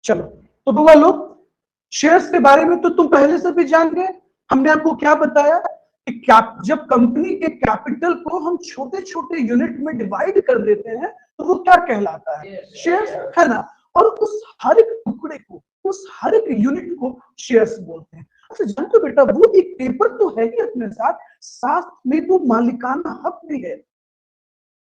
चलो, तो बुआ लोग, शेयर्स के बारे में तो तुम पहले से भी जान गए। हमने आपको क्या बताया कि जब कंपनी के कैपिटल को हम छोटे छोटे यूनिट में डिवाइड कर देते हैं तो वो क्या कहलाता है? शेयर्स, है ना। और उस हर एक टुकड़े को, उस हर एक यूनिट को शेयर्स बोलते हैं। अच्छा जानते हो बेटा, वो एक पेपर तो है ही अपने साथ, साथ में वो मालिकाना हक भी है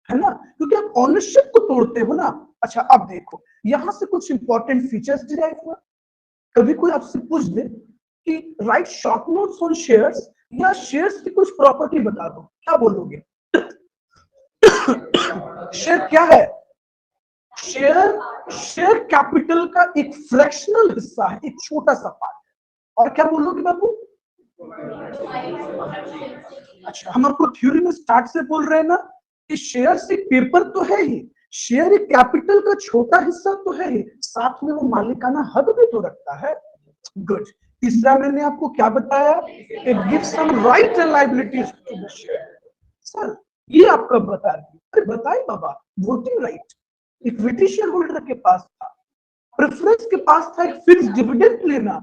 ना, क्योंकि आप ऑनरशिप को तोड़ते हो ना। अच्छा अब देखो, यहां से कुछ इंपॉर्टेंट फीचर्स डिराइव हुआ। कभी कोई आपसे पूछ दे कि right short notes on shares, या शेयर्स की कुछ प्रॉपर्टी बता दो, क्या बोलोगे? शेयर क्या है? शेयर शेयर कैपिटल का एक फ्रैक्शनल हिस्सा है, एक छोटा सा पार्ट है। और क्या बोलोगे बाबू? अच्छा, हम आपको थ्योरी में स्टार्ट से बोल रहे हैं ना कि शेयर एक पेपर तो है ही, शेयर एक कैपिटल का छोटा हिस्सा तो है ही, साथ में वो मालिकाना हक भी तो रखता है। गुड। तीसरा मैंने आपको क्या बताया? It gives some right and liabilities to the share. Sir ये आप कब बता रहे? अरे बताइए बाबा, voting right equity share holder के पास था, प्रेफरेंस के पास था एक फिक्स डिविडेंड लेना,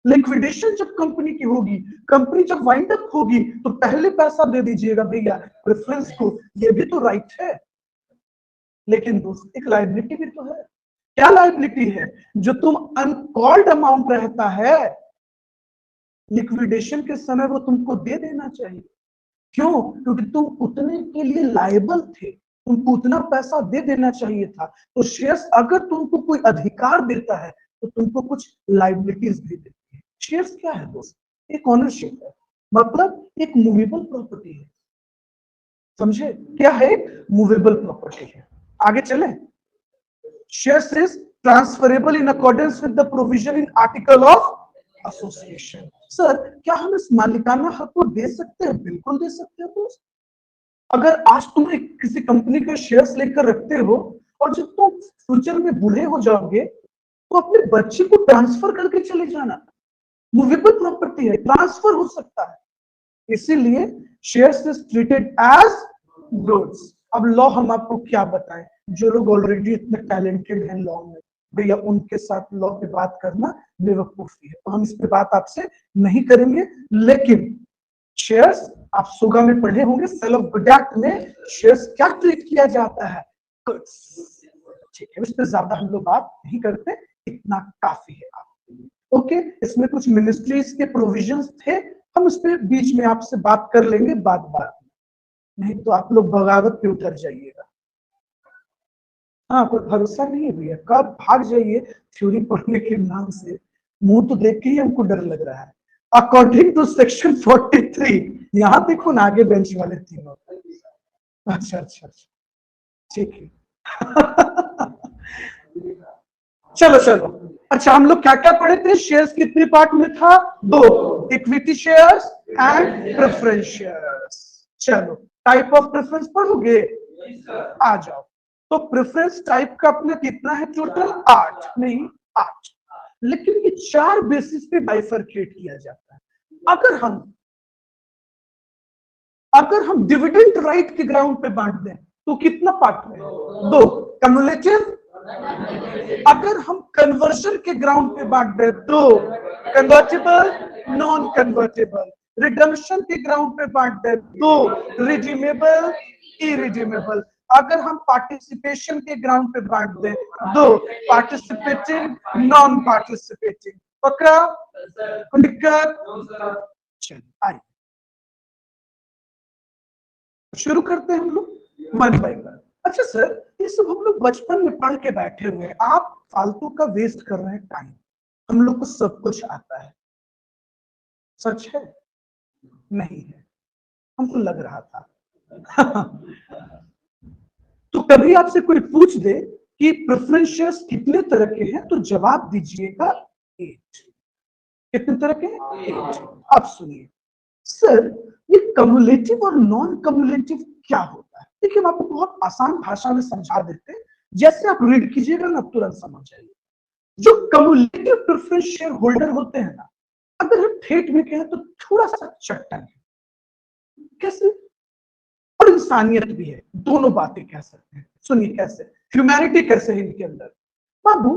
लिक्विडेशन जब कंपनी की होगी, कंपनी जब वाइंड अप होगी तो पहले पैसा दे दीजिएगा भैया प्रेफरेंस को, ये भी तो राइट है। लेकिन दोस्त एक लायबिलिटी भी तो है। क्या लायबिलिटी है? जो तुम अनकॉल्ड अमाउंट रहता है, लिक्विडेशन के समय वो तुमको दे देना चाहिए। क्यों? क्योंकि तुम उतने के लिए लायबल थे, तुमको उतना पैसा दे देना चाहिए था। तो शेयर्स अगर तुमको कोई अधिकार देता है तो तुमको कुछ लायबिलिटीज भी देती है। शेयर्स क्या है दोस्त? एक ओनरशिप है, मतलब एक मूवेबल प्रॉपर्टी है। समझे? क्या है? मूवेबल प्रॉपर्टी है। आगे चले। Shares is transferable in accordance with the provision in article of association. Sir क्या हम इस मालिकाना हक को दे सकते हैं? बिल्कुल दे सकते हैं दोस्त। अगर आज तुम एक किसी कंपनी के शेयर्स लेकर रखते हो और जब तुम फ्यूचर में बूढ़े हो जाओगे तो अपने बच्चे को ट्रांसफर करके चले जाना, मूवेबल प्रॉपर्टी है, ट्रांसफर हो सकता है। इसीलिए shares is treated as goods. अब लॉ हम आपको क्या बताएं, जो लोग ऑलरेडी इतने टैलेंटेड हैं लॉ में, भैया उनके साथ लॉ पे बात करना बेवकूफी है, तो हम इस पे बात आपसे नहीं करेंगे। लेकिन शेयर्स आप सुगा में पढ़े होंगे, सेल ऑफ गुड एक्ट में शेयर्स क्या ट्रीट किया जाता है? गुड्स। ठीक है, इस पर ज्यादा हम लोग बात नहीं करते, इतना काफी है आपके लिए। ओके, इसमें कुछ मिनिस्ट्रीज के प्रोविजंस थे, हम उस पर बीच में आपसे बात कर लेंगे बात बात में, नहीं तो आप लोग बगावत पे उतर जाइएगा। हाँ, कोई भरोसा नहीं है भैया, कब भाग जाइए थ्योरी पढ़ने के नाम से। मुंह तो देख के ही हमको डर लग रहा है। अकॉर्डिंग टू सेक्शन 43, यहाँ देखो ना आगे बेंच वाले तीनों। अच्छा अच्छा अच्छा, ठीक है। चलो चलो, अच्छा हम लोग क्या क्या पढ़े थे? शेयर्स कितने पार्ट में था? दो, equity shares and preference shares. चलो, टाइप ऑफ प्रेफरेंस पढ़ोगे? आ जाओ। तो प्रेफरेंस टाइप का अपना कितना है टोटल? 8, नहीं 8। लेकिन ये 4 बेसिस पे बाइफरकेट किया जाता है। अगर हम डिविडेंड राइट के ग्राउंड पे बांट दें तो कितना पार्ट में? 2, कम्युलेटिव। अगर हम कन्वर्जन के ग्राउंड पे बांट दें तो कन्वर्टेबल, नॉन कन्वर्टेबल। रिडम्पशन के ग्राउंड पे बांट दें तो रिडीमेबल, इरिडीमेबल। अगर हम पार्टिसिपेशन के ग्राउंड पे बांट दें तो पार्टिसिपेटिंग, नॉन पार्टिसिपेटिंग। पक्का? कोई दिक्कत? चलिए आइए शुरू करते हैं हम लोग वन बाय वन। अच्छा सर, ये सब हम लोग बचपन में पढ़ के बैठे हुए हैं, आप फालतू का वेस्ट कर रहे हैं टाइम। हम लोग को सब कुछ आता है। सच है? नहीं है, हमको लग रहा था। तो कभी आपसे कोई पूछ दे कि प्रेफरेंस शेयर्स कितने तरह के हैं तो जवाब दीजिएगा 8। कितने तरह के हैं? 8। अब सुनिए सर, ये कम्युलेटिव और नॉन कम्युलेटिव क्या होता है? देखिए हम आपको बहुत आसान भाषा में समझा देते हैं, जैसे आप रीड कीजिएगा ना तुरंत समझ जाइए। जो कम्युलेटिव प्रेफरेंस शेयर होल्डर होते हैं ना, अगर हम ठेठ में कहें तो थोड़ा सा चट्टन है। कैसे? और इंसानियत भी है, दोनों बातें कह सकते हैं। सुनिए कैसे, ह्यूमैनिटी कैसे है इनके अंदर। बाबू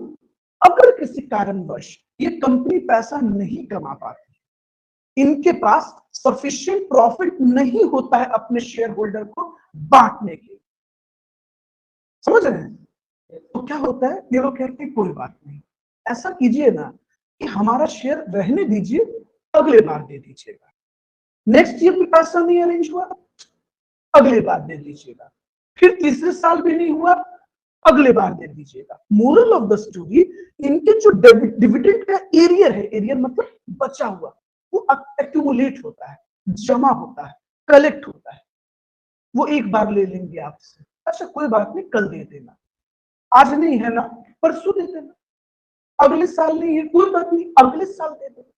अगर किसी कारणवश ये कंपनी पैसा नहीं कमा पाती, इनके पास सफिशिएंट प्रॉफिट नहीं होता है अपने शेयर होल्डर को बांटने के लिए, समझ रहे हैं? तो क्या होता है, ये लोग कहते हैं कोई बात नहीं, ऐसा कीजिए ना कि हमारा शेयर रहने दीजिए, अगले बार दे दीजिएगा। नेक्स्ट ईयर भी पैसा नहीं अरेंज हुआ, अगले बार दे दीजिएगा। फिर तीसरे साल भी नहीं हुआ, अगले बार दे दीजिएगा। मोरल ऑफ द स्टोरी, इनके जो डिविडेंड का एरियर है, एरियर मतलब बचा हुआ, वो एक्यूमुलेट होता है, जमा होता है, कलेक्ट होता है। वो एक बार ले लेंगे आपसे, अच्छा कोई बात नहीं, कल दे देना, आज नहीं है ना, परसों दे देना, अगले साल नहीं है, कोई बात नहीं, अगले साल दे देना।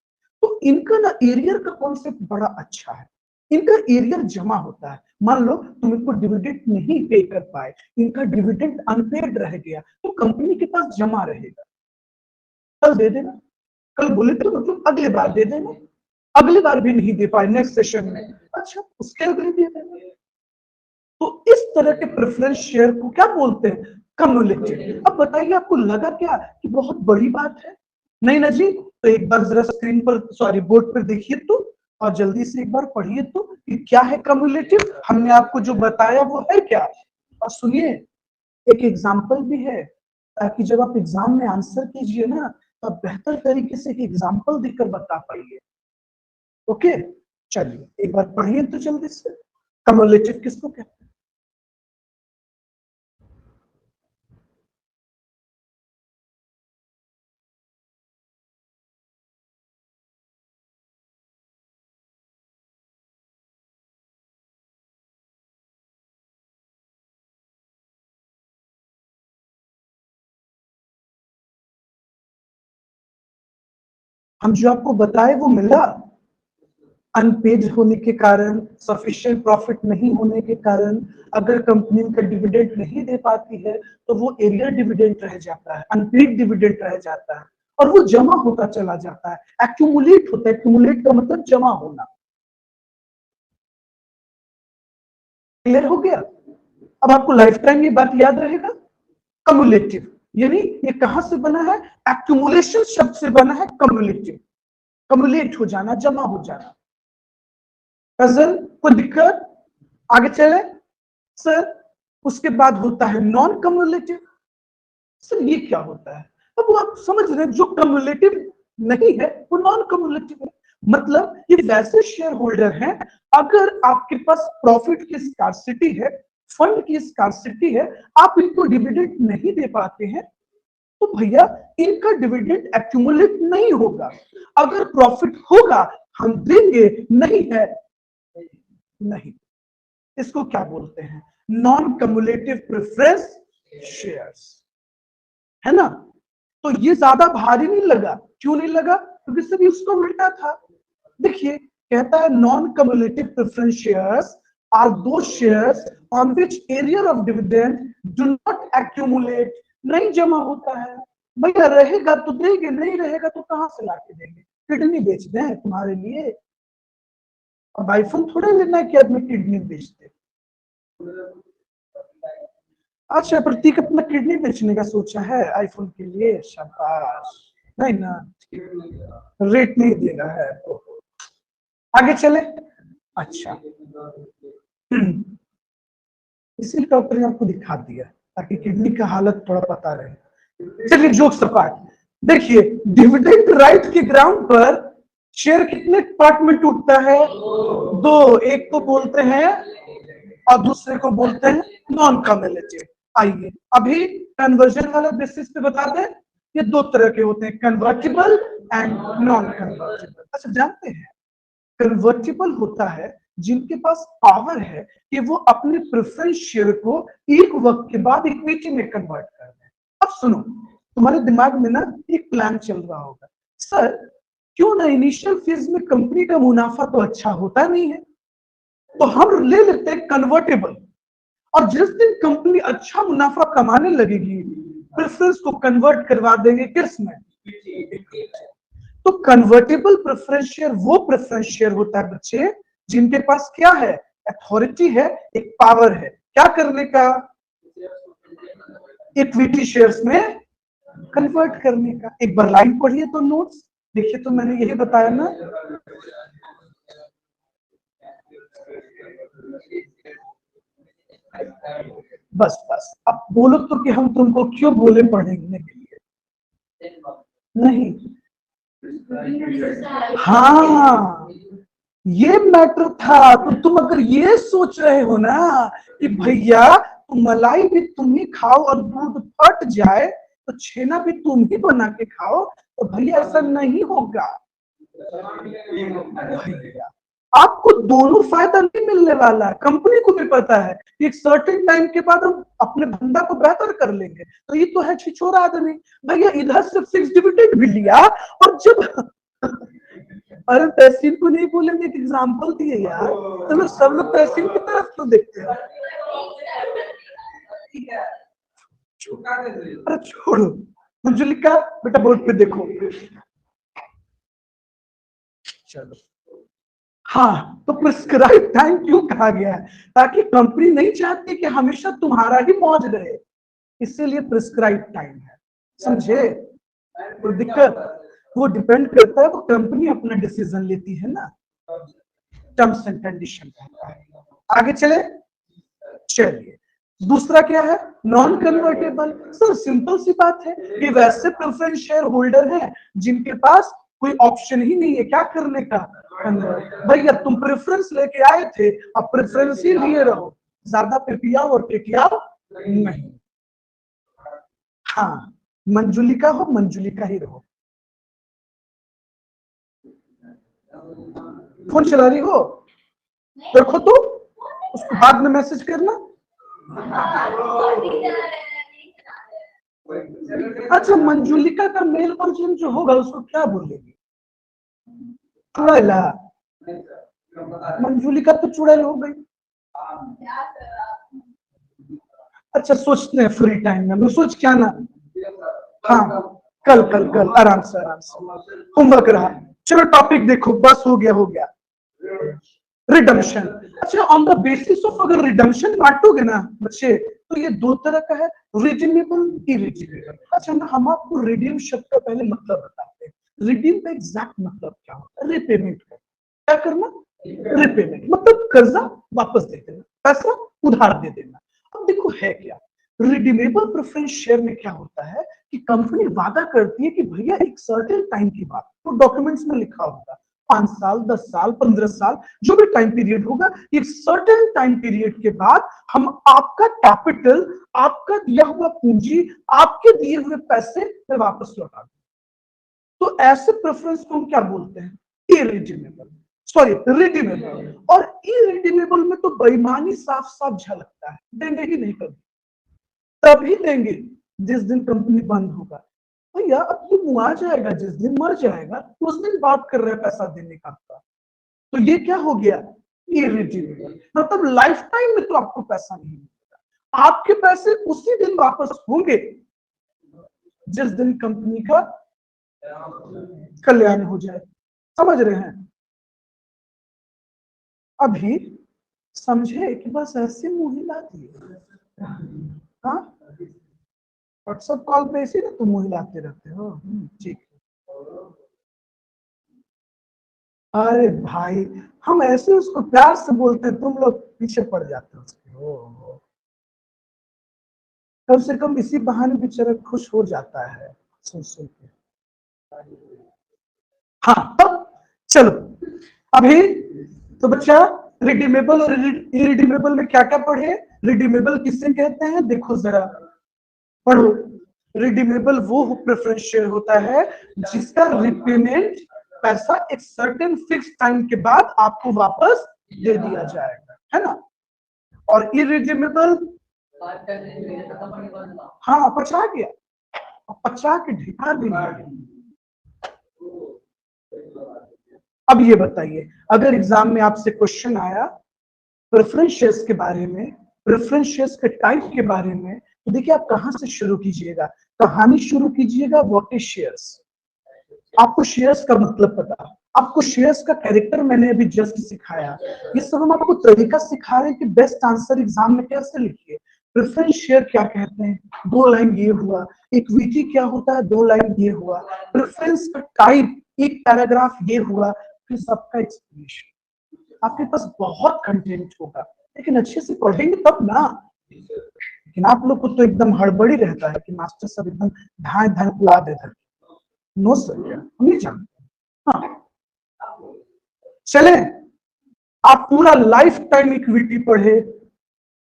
तो इनका ना एरियर का कॉन्सेप्ट बड़ा अच्छा है, इनका एरियर जमा होता है। मान लो तुम इनको डिविडेंड नहीं पे कर पाए, इनका डिविडेंड अनपेड रह गया, तो कंपनी के पास जमा रहेगा, कल दे देना, कल बोले तो मतलब अगले बार दे देना, अगली बार भी नहीं दे पाए नेक्स्ट सेशन में, अच्छा उसके अगले दे देना। तो इस तरह के प्रेफरेंस शेयर को क्या बोलते हैं, कम्युलेटिव। अब बताइए आपको लगा क्या कि बहुत बड़ी बात है? नहीं ना जी, तो एक बार जरा स्क्रीन पर, सॉरी बोर्ड पर देखिए तो, और जल्दी से एक बार पढ़िए तो कि क्या है कम्युलेटिव। हमने आपको जो बताया वो है क्या, और सुनिए एक एग्जाम्पल भी है, ताकि जब आप एग्जाम में आंसर कीजिए ना, तो आप बेहतर तरीके से एक एग्जाम्पल देकर बता पाइए। ओके, चलिए एक बार पढ़िए तो जल्दी से, कम्युलेटिव किसको कहते हैं। हम जो आपको बताए वो मिला, अनपेड होने के कारण, सफिशिएंट प्रॉफिट नहीं होने के कारण, अगर कंपनी का डिविडेंड नहीं दे पाती है तो वो एरियर डिविडेंड रह जाता है, अनपेड डिविडेंड रह जाता है, और वो जमा होता चला जाता है, एक्यूमुलेट होता है। एक्यूमुलेट का मतलब जमा होना। क्लियर हो गया? अब आपको लाइफ टाइम ये बात याद रहेगा, कम्युलेटिव यानी ये कहां से बना है, एक्यूमुलेशन शब्द से बना है कम्युलेटिव, कम्युलेट हो जाना, जमा हो जाना। कजन कोई दिक्कत, आगे चले सर। उसके बाद होता है नॉन कम्युलेटिव। सर ये क्या होता है? अब वो आप समझ रहे हैं, जो कम्युलेटिव नहीं है वो नॉन कम्युलेटिव है। मतलब ये वैसे शेयर होल्डर हैं, अगर आपके पास प्रॉफिट की स्कार्सिटी है, फंड की स्कार्सिटी है, आप इनको डिविडेंड नहीं दे पाते हैं, तो भैया इनका डिविडेंड एक्यूमुलेट नहीं होगा। अगर प्रॉफिट होगा हम देंगे, नहीं है नहीं। इसको क्या बोलते हैं, नॉन कम्युलेटिव प्रेफरेंस शेयर्स, है ना? तो ये ज्यादा भारी नहीं लगा, क्यों नहीं लगा, क्योंकि सर उसको उल्टा था। देखिए कहता है non cumulative preference shares are those shares on which arrear of dividend do not accumulate, नहीं जमा होता है। भैया रहेगा तो देंगे, नहीं रहेगा तो कहां से लाके देंगे, किडनी बेच दें तुम्हारे लिए? अब आईफोन थोड़ा लेना है कि आदमी किडनी बेच दे। अच्छा प्रतीक अपना किडनी बेचने का सोचा है आईफोन के लिए, शाबाश। नहीं ना, रेट नहीं दे रहा है, आगे चले। अच्छा इसी डॉक्टर ने आपको दिखा दिया ताकि किडनी का हालत थोड़ा पता रहे। चलिए जोक सपाट, देखिए डिविडेंड राइट के ग्राउंड पर शेयर कितने पार्ट में टूटता है, दो, एक को बोलते हैं और दूसरे को बोलते हैं नॉन कम्युलेटिव। आइए अभी कन्वर्जन वाला बेसिस पे बता दें, ये दो तरह के होते हैं, कन्वर्टिबल एंड नॉन कन्वर्टिबल। अच्छा जानते हैं, कन्वर्टिबल होता है जिनके पास पावर है कि वो अपने प्रेफरेंस शेयर को एक वक्त के बाद इक्विटी में कन्वर्ट कर दें। अब सुनो, तुम्हारे दिमाग में ना एक प्लान चल रहा होगा, सर क्यों ना इनिशियल फेज में कंपनी का मुनाफा तो अच्छा होता नहीं है, तो हम ले लेते हैं कन्वर्टेबल, और जिस दिन कंपनी अच्छा मुनाफा कमाने लगेगी प्रेफरेंस को कन्वर्ट करवा देंगे किस में, तो कन्वर्टेबल प्रेफरेंस शेयर वो प्रेफरेंस शेयर होता है बच्चे जिनके पास क्या है, अथॉरिटी है, एक पावर है, क्या करने का, इक्विटी शेयर्स में कन्वर्ट करने का। एक बार लाइन पढ़िए तो नोट्स देखिए, तो मैंने यही बताया ना। बस बस अब बोलो तो कि हम तुमको क्यों बोले पढ़ने के लिए? नहीं, हाँ ये मैटर था। तो तुम अगर ये सोच रहे हो ना कि भैया मलाई भी तुम ही खाओ और दूध फट जाए तो छेना भी तुम ही बना के खाओ, तो भैया ऐसा नहीं होगा। भैया आपको दोनों फायदा नहीं मिलने वाला है। कंपनी को भी पता है कि एक सर्टेन टाइम के बाद हम अपने धंधा को बेहतर कर लेंगे। तो ये तो है छिछोरा आदमी, भैया इधर से फिक्स डिविडेंड भी लिया और जब अरे तहसील को नहीं बोलेंगे, एक एग्जाम्पल दिए यार, तो लोग सब लोग तहसील की तरफ तो देखते हैं। अरे छोड़ो मंजुलिका, बेटा बोर्ड पे देखो। चलो हाँ, तो प्रिस्क्राइब टाइम क्यों कहा गया है? ताकि कंपनी नहीं चाहती कि हमेशा तुम्हारा ही मौज रहे, इसीलिए प्रिस्क्राइब टाइम है। समझे? कोई दिक्कत? वो डिपेंड करता है, वो कंपनी अपना डिसीजन लेती है ना, टर्म्स एंड कंडीशन। आगे चले, चलिए दूसरा क्या है? Non convertible. सर सिंपल सी बात है कि वैसे प्रेफरेंस शेयर होल्डर हैं जिनके पास कोई ऑप्शन ही नहीं है क्या करने का, कन्वर्ट। भैया तुम प्रेफरेंस लेके आए थे, अब प्रेफरेंस ही लिए रहो, ज्यादा पिपियाओ और टिटियाओ नहीं। हाँ, मंजुलिका हो मंजुलिका ही रहो। फोन चला रही हो? देखो तो उसको बाद में मैसेज करना। अच्छा मंजुलिका का मेल वर्जन जो होगा उसको क्या बोलेगी? चुड़ैला। मंजुलिका तो चुड़ैल हो गई। अच्छा सोचते हैं फ्री टाइम में, सोच क्या ना। हाँ कल कल कल आराम से होमवर्क रहा। चलो टॉपिक देखो, बस हो गया हो गया। रिडम्पशन। अच्छा ऑन द बेसिस ऑफ अगर रिडम्पशन बांटोगे ना बच्चे, तो ये दो तरह का है, रिडीमेबल, इरिडीमेबल। अच्छा ना हम आपको रिडीम शब्द का पहले मतलब बताते हैं। रिडीम का एग्जैक्ट मतलब क्या होता है? रिपेमेंट का। क्या करना? रिपेमेंट मतलब कर्जा वापस दे देना, पैसा उधार दे देना। अब देखो है क्या, रिडीमेबल प्रेफरेंस शेयर में क्या होता है कि कंपनी वादा करती है कि भैया एक सर्टेन टाइम की बात, तो डॉक्यूमेंट्स में लिखा होगा 5 साल 10 साल 15 साल जो भी टाइम पीरियड होगा, एक सर्टेन टाइम पीरियड के बाद हम आपका कैपिटल, आपका दिया हुआ पूंजी, आपके दिए हुए पैसे में वापस लौटा दें। तो ऐसे प्रेफरेंस को हम क्या बोलते हैं? Irredeemable, sorry redeemable. और इरिडीमेबल में तो बेईमानी साफ साफ झलकता है, देंगे ही नहीं कभी। तभी देंगे जिस दिन कंपनी बंद होगा। भैया अब तू मुआ जाएगा, जिस दिन मर जाएगा उस दिन बात कर रहे हैं पैसा देने का आपका। तो ये क्या हो गया? इरिडीमेबल, मतलब लाइफ टाइम में तो आपको पैसा नहीं मिलेगा। आपके पैसे उसी दिन वापस होंगे जिस दिन कंपनी का कल्याण हो जाए। समझ रहे हैं? अभी समझे कि बस ऐसे मुंह हिला दिए? हाँ व्हाट्सएप कॉल पे इसी ना तुम मुंह हिलाते रहते हो। ठीक। अरे भाई हम ऐसे उसको प्यार से बोलते हैं, तुम लोग पीछे पड़ जाते हो उसके। ओ कम से कम इसी बहाने बेचारा खुश हो जाता है सुन सुन के। हाँ तो चलो अभी तो बच्चा रिडीमेबल और इरिडीमेबल में क्या क्या पढ़े? रिडीमेबल किससे कहते हैं देखो जरा पढ़ो। रिडीमेबल वो प्रेफरेंस शेयर होता है जिसका रिपेमेंट पैसा एक सर्टेन फिक्स टाइम के बाद आपको वापस दे दिया जाएगा, है ना। और इरिडीमेबल, हाँ पचा गया, पचा के ढिका भी नहीं। अब ये बताइए अगर एग्जाम में आपसे क्वेश्चन आया प्रेफरेंस शेयर्स के बारे में, प्रेफरेंस शेयर्स के टाइप के बारे में, तो देखिए आप कहां से शुरू कीजिएगा? कहानी शुरू कीजिएगा व्हाट इज शेयर्स। आपको शेयर्स का मतलब पता, आपको शेयर्स का कैरेक्टर मैंने अभी जस्ट सिखाया। ये सब हम आपको तरीका सिखा रहे हैं कि बेस्ट आंसर एग्जाम में कैसे लिखिए। प्रेफरेंस शेयर क्या कहते हैं, 2 लाइन ये हुआ। इक्विटी क्या होता है, 2 लाइन ये हुआ। प्रेफरेंस का टाइप, एक पैराग्राफ ये हुआ। फिर सबका एक्सप्लेनेशन। आपके पास बहुत कंटेंट होगा, लेकिन अच्छे से पढ़ेंगे तब ना। लेकिन आप लोग को तो एकदम हड़बड़ी रहता है कि मास्टर सब एकदम ढाई ढाई बुला देते। नो सर, हम नहीं जानते। हाँ, चले, आप पूरा लाइफ टाइम इक्विटी पढ़े,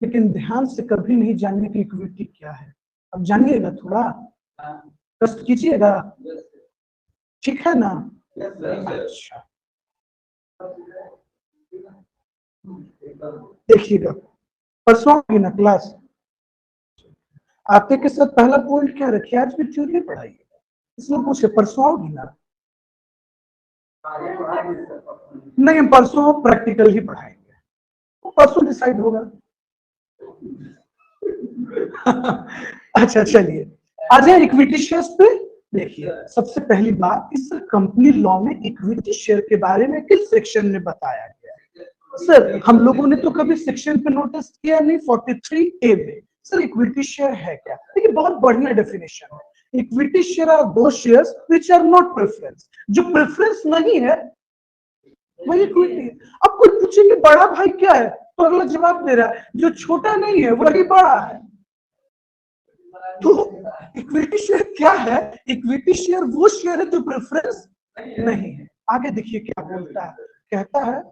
लेकिन ध्यान से कभी नहीं जानने की इक्विटी क्या है। अब जानिएगा, थोड़ा कष्ट कीजिएगा, ठीक है ना? अच्छा, देखिएगा, परसों होगी ना क्लास। आपके के साथ पहला पॉइंट क्या रखिए, आज भी थ्योरी पढ़ाई, इसलिए पूछे परसों आओगी ना? नहीं, हम परसों प्रैक्टिकल ही पढ़ाएंगे, तो परसों डिसाइड होगा। अच्छा चलिए, आ जाए इक्विटी शेयर्स पे। देखिए, सबसे पहली बात, इस कंपनी लॉ में इक्विटी शेयर के बारे में किस सेक्शन में बताया गया है? सर, हम लोगों ने तो कभी सेक्शन पे नोटिस किया नहीं, 43A में। सर, इक्विटी शेयर है क्या? देखिए, बहुत बढ़िया डेफिनेशन है। Equity share are those shares which are not preference. जो प्रेफरेंस नहीं है वही इक्विटी है। अब कोई पूछे कि बड़ा भाई क्या है, तो अगला जवाब दे रहा है जो छोटा नहीं है वही बड़ा है। तो इक्विटी शेयर क्या है? इक्विटी शेयर वो शेयर है जो प्रेफरेंस नहीं है। आगे देखिए क्या बोलता है, कहता है,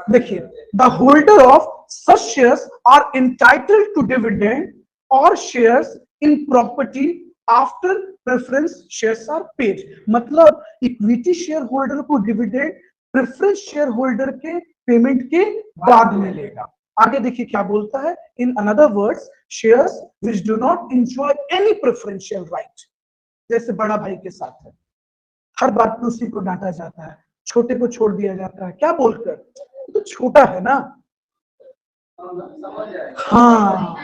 देखिए, the holder of such shares are entitled to dividend और shares in property after preference shares are paid. मतलब इक्विटी शेयर होल्डर को डिविडेंड प्रेफरेंस शेयर होल्डर के पेमेंट के बाद मिलेगा। आगे देखिए क्या बोलता है, in another words, shares which do not enjoy any preferential right. जैसे बड़ा भाई के साथ है, हर बात में उसी को डांटा जाता है, छोटे को छोड़ दिया जाता है, क्या बोलकर, तो छोटा है ना। हाँ,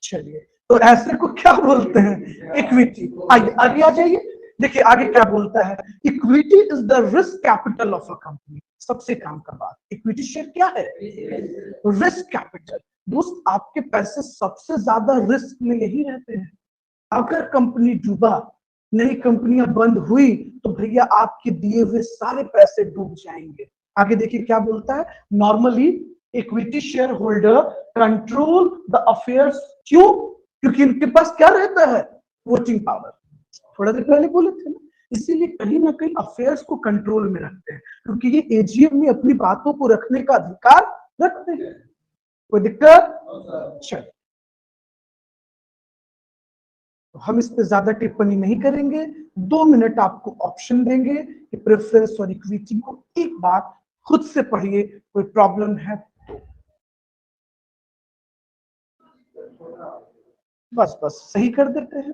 चलिए, तो ऐसे को क्या बोलते हैं, इक्विटी। आइए आगे आ जाइए, देखिए आगे क्या बोलता है, equity is the risk capital of a company. सबसे काम का बात, इक्विटी शेयर क्या है, रिस्क कैपिटल। दोस्त, आपके पैसे सबसे ज्यादा रिस्क में यही रहते हैं। अगर कंपनी डूबा, नई कंपनियां बंद हुई, तो भैया आपके दिए हुए सारे पैसे डूब जाएंगे। आगे देखिए क्या बोलता है, normally equity share holder control the affairs. क्यों? क्योंकि इनके पास क्या रहता है, वोटिंग पावर। थोड़ा देर पहले बोले थे ना, इसीलिए कहीं ना कहीं अफेयर्स को कंट्रोल में रखते हैं, क्योंकि ये एजीएम में अपनी बातों को रखने का अधिकार रखते हैं। कोई दिक्कत? चलिए, हम इस पे ज्यादा टिप्पणी नहीं करेंगे। 2 मिनट आपको ऑप्शन देंगे कि प्रेफरेंस और इक्विटी को एक बार खुद से पढ़िए, कोई प्रॉब्लम है बस बस सही कर देते हैं।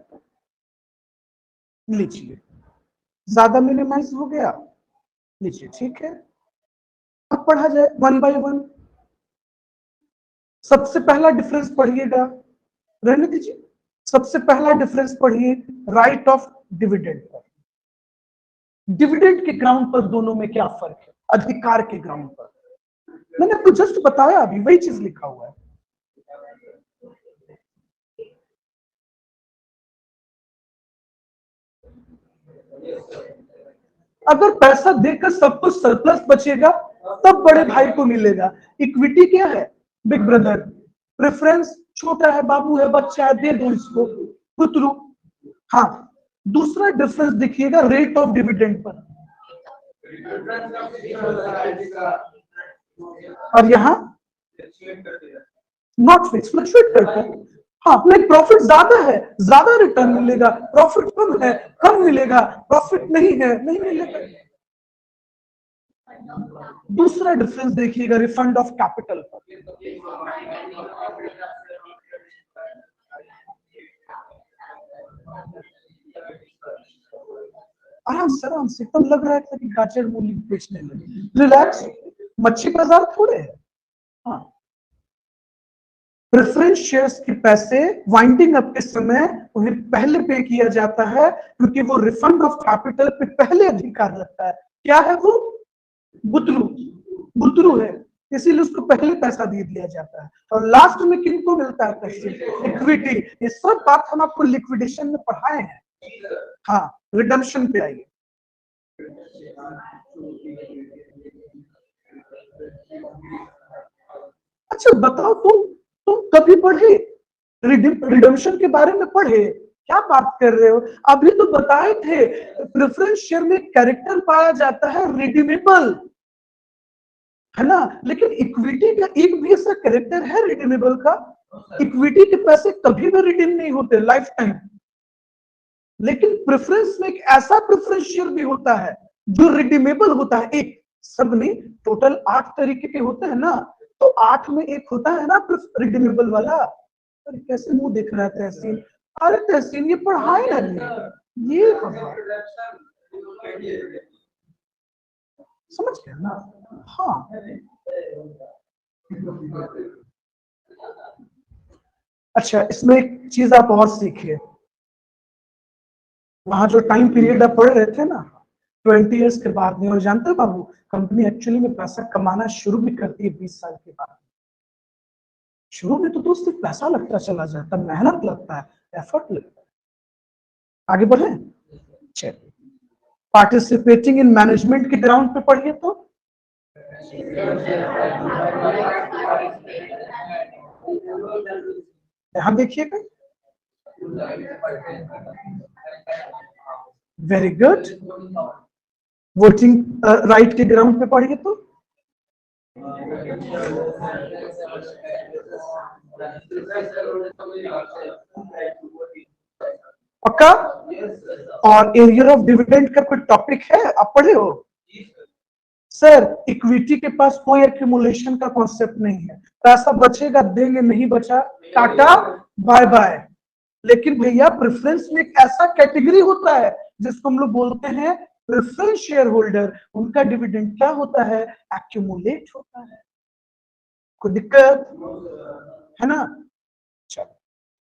लीजिए, ज्यादा मिनिमाइज हो गया, लीजिए, ठीक है। अब पढ़ा जाए वन बाय वन। सबसे पहला डिफरेंस पढ़िएगा, रहने दीजिए। सबसे पहला डिफरेंस पढ़िए, right of dividend per. Dividend के ग्राउंड पर दोनों में क्या फर्क है, अधिकार के ग्राउंड पर। मैंने आपको जस्ट बताया, अभी वही चीज लिखा हुआ है। अगर पैसा देकर सब कुछ सरप्लस बचेगा, तब बड़े भाई को मिलेगा। इक्विटी क्या है, बिग ब्रदर। प्रेफरेंस छोटा है, बाबू है, बच्चा है, दे दो इसको, पुत्रु। हाँ, दूसरा डिफरेंस देखिएगा, रेट ऑफ डिविडेंड पर। और यहाँ नॉट फिक्स, फ्लक्चुएट करता है। हाँ, लाइक प्रॉफिट ज्यादा है, ज्यादा रिटर्न मिलेगा, प्रॉफिट कम है, कम मिलेगा, प्रॉफिट नहीं है, नहीं मिलेगा। दूसरा डिफरेंस देखिएगा, रिफंड ऑफ कैपिटल पर। आराम से एकदम लग रहा था कि गाजर मूली बेचने लगे। रिलैक्स, मच्छी बाजार थोड़े है। हाँ, प्रेफरेंस शेयर्स के पैसे वाइंडिंग अप के समय उन्हें पहले पे किया जाता है, क्योंकि वो रिफंड ऑफ कैपिटल पे पहले अधिकार रखता है। क्या है वो, बुतरू बुतरू है, इसीलिए उसको पहले पैसा दे दिया जाता है। और लास्ट में किनको मिलता है पैसे? इक्विटी। ये सब बात हम आपको लिक्विडेशन में पढ़ाए हैं। हाँ, रिडम्पशन पे आइए। अच्छा बताओ, तुम कभी पढ़े रिडम्पशन के बारे में? पढ़े? क्या बात कर रहे हो, अभी तो बताए थे प्रेफरेंस शेयर में कैरेक्टर पाया जाता है रिडीमेबल, है ना? लेकिन इक्विटी का एक भी ऐसा कैरेक्टर है रिडीमेबल का? इक्विटी के पैसे कभी भी रिडीम नहीं होते लाइफ टाइम, लेकिन प्रेफरेंस में एक ऐसा प्रेफरेंस शेयर भी होता है जो रिडीमेबल होता है। एक सब नहीं, टोटल 8 तरीके के होते हैं ना, तो 8 में एक होता है ना रिडीमेबल वाला। अरे कैसे मुंह देख रहा है तहसीन? अरे तहसीन ये पढ़ाए ना, ये समझ गया ना? हाँ, अच्छा इसमें एक चीज आप और सीखिए, वहां जो टाइम पीरियड आप पढ़ रहे थे ना 20 इयर्स के बाद में, और जानते हो बाबू, कंपनी एक्चुअली में पैसा कमाना शुरू भी करती है 20 साल के बाद। शुरू में तो सिर्फ पैसा लगता चला जाता, मेहनत लगता है, एफर्ट लगता है। आगे बढ़े, चलिए पार्टिसिपेटिंग इन मैनेजमेंट के ग्राउंड पे पढ़िए तो यहां देखिएगा, वेरी गुड। वोटिंग राइट के ग्राउंड पे पढ़िए तो पक्का? और एरिया ऑफ डिविडेंड का कोई टॉपिक है आप पढ़े हो? सर इक्विटी के पास कोई एक्यूमुलेशन का कॉन्सेप्ट नहीं है, पैसा बचेगा देंगे, नहीं बचा टाटा बाय बाय। लेकिन भैया प्रेफरेंस में एक ऐसा कैटेगरी होता है जिसको हम लोग बोलते हैं प्रेफरेंस शेयर होल्डर, उनका डिविडेंड क्या होता है? एक्यूमुलेट होता है। कोई दिक्कत है ना?